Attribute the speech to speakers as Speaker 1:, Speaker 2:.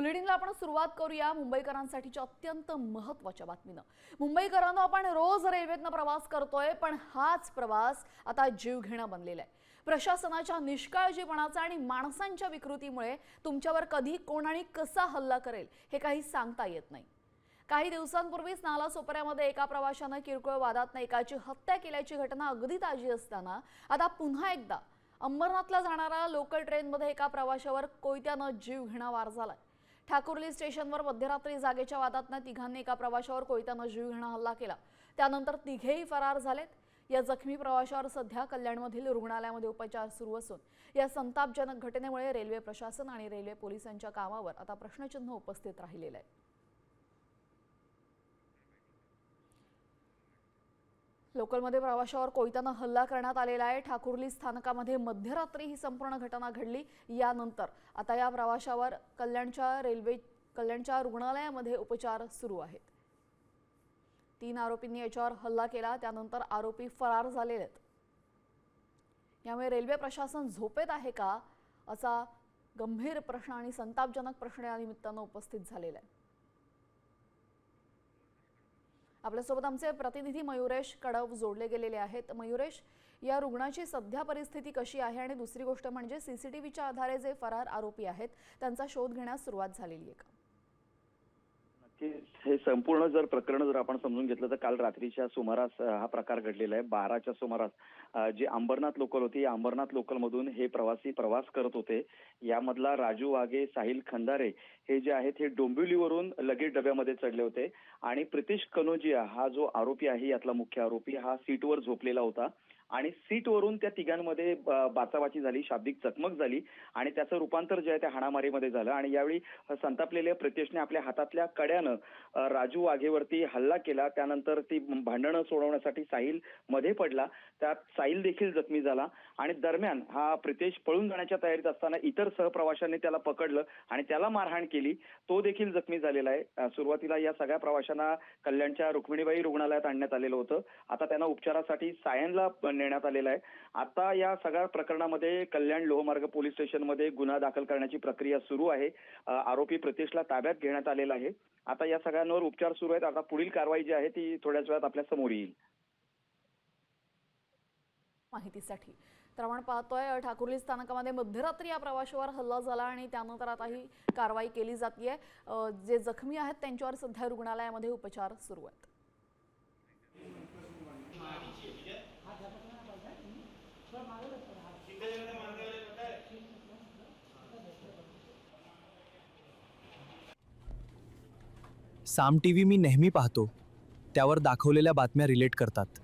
Speaker 1: बुलेटिनला आपण सुरुवात करूया मुंबईकरांसाठीच्या अत्यंत महत्त्वाच्या बातमीनं। मुंबईकरांनो, आपण रोज रेल्वेतनं प्रवास करतोय, पण हाच प्रवास आता जीवघेणा बनलेला आहे। प्रशासनाच्या निष्काळजीपणाचा आणि माणसांच्या विकृतीमुळे तुमच्यावर कधी कोण आणि कसा हल्ला करेल हे काही सांगता येत नाही। काही दिवसांपूर्वीच नालासोपाऱ्यामध्ये एका प्रवाशाने किरकोळ वादात एकाची हत्या केल्याची घटना अगदी ताजी असताना आता पुन्हा एकदा अंबरनाथला जाणारा लोकल ट्रेनमध्ये एका प्रवाशावर कोयत्याने जीवघेणा वार झालाय। ठाकुर्ली स्टेशनवर मध्यरात्री जागेच्या वादातनं तिघांनी एका प्रवाशावर कोयत्याने जीवघेणा हल्ला केला। त्यानंतर तिघेही फरार झालेत। या जखमी प्रवाशावर सध्या कल्याणमधील रुग्णालयामध्ये उपचार सुरू असून या संतापजनक घटनेमुळे रेल्वे प्रशासन आणि रेल्वे पोलिसांच्या कामावर आता प्रश्नचिन्ह उपस्थित राहिलेलं आहे। लोकलमध्ये प्रवाशावर कोयत्याने हल्ला करण्यात आलेला आहे। ठाकुर्ली स्थानकामध्ये मध्यरात्री ही संपूर्ण घटना घडली। यानंतर आता या प्रवाशावर कल्याणच्या रुग्णालयामध्ये उपचार सुरू आहेत। 3 आरोपींनी याच्यावर हल्ला केला, त्यानंतर आरोपी फरार झालेले आहेत। यामुळे रेल्वे प्रशासन झोपेत आहे का असा गंभीर प्रश्न आणि संतापजनक प्रश्न या निमित्तानं उपस्थित झालेला आहे। आपल्यासोबत आमचे प्रतिनिधी मयुरेश कडव जोडले गेलेले आहेत। मयुरेश, या रुग्णाची सध्या परिस्थिती कशी आहे आणि दुसरी गोष्ट म्हणजे सीसीटीव्हीच्या आधारे जे फरार आरोपी आहेत त्यांचा शोध घेण्यास सुरुवात झालेली आहे का?
Speaker 2: हे संपूर्ण प्रकरण जर आपण समजून घेतलं तर काल रात्रीच्या सुमारास हा प्रकार घडलेला आहे। 12च्या सुमारास जी अंबरनाथ लोकल होती, या अंबरनाथ लोकल मधून हे प्रवासी प्रवास करत होते। यामधला राजू वाघे, साहिल खंदारे हे जे आहेत हे डोंबिवलीवरून लगेच डब्यामध्ये चढले होते आणि प्रितेश कनोजिया हा जो आरोपी आहे, यातला मुख्य आरोपी, हा सीटवर झोपलेला होता आणि सीटवरून त्या तिघांमध्ये बाचाबाची झाली, शाब्दिक चकमक झाली आणि त्याचं रूपांतर जे आहे त्या हाणामारीमध्ये झालं। आणि यावेळी संतापलेल्या प्रितेशने आपल्या हातातल्या कड्यानं राजू वाघेवरती हल्ला केला। त्यानंतर ती भांडणं सोडवण्यासाठी साहिल मध्ये पडला, त्यात साहिल देखील जखमी झाला आणि दरम्यान हा प्रितेश पळून जाण्याच्या तयारीत असताना इतर सहप्रवाशांनी त्याला पकडलं आणि त्याला मारहाण केली, तो देखील जखमी झालेला आहे। सुरुवातीला या सगळ्या प्रवाशांना कल्याणच्या रुक्मिणीबाई रुग्णालयात आणण्यात आलेलं होतं। आता त्यांना उपचारासाठी सायनला नेण्यात आलेला आहे। आता या सगळ्या प्रकरणामध्ये कल्याण लोहमार्ग पोलीस स्टेशनमध्ये गुन्हा दाखल करण्याची प्रक्रिया सुरू आहे। आरोपी प्रितेशला ताब्यात घेण्यात आलेला आहे। आता या सगळ्यांवर उपचार सुरू आहेत। आता पुढील कारवाई जी आहे ती थोड्याच वेळात आपल्या समोर येईल।
Speaker 1: माहितीसाठी तर आपण पाहतोय ठाकुर्ली स्थानकामध्ये मध्यरात्री या प्रवाशावर हल्ला झाला आणि त्यानंतर आता ही कारवाई केली जाते। जे जखमी आहेत त्यांच्यावर सध्या रुग्णालयामध्ये उपचार सुरू आहेत।
Speaker 3: साम टीव्ही मी नेहमी पाहतो, त्यावर दाखवलेल्या बातम्या रिलेट करतात।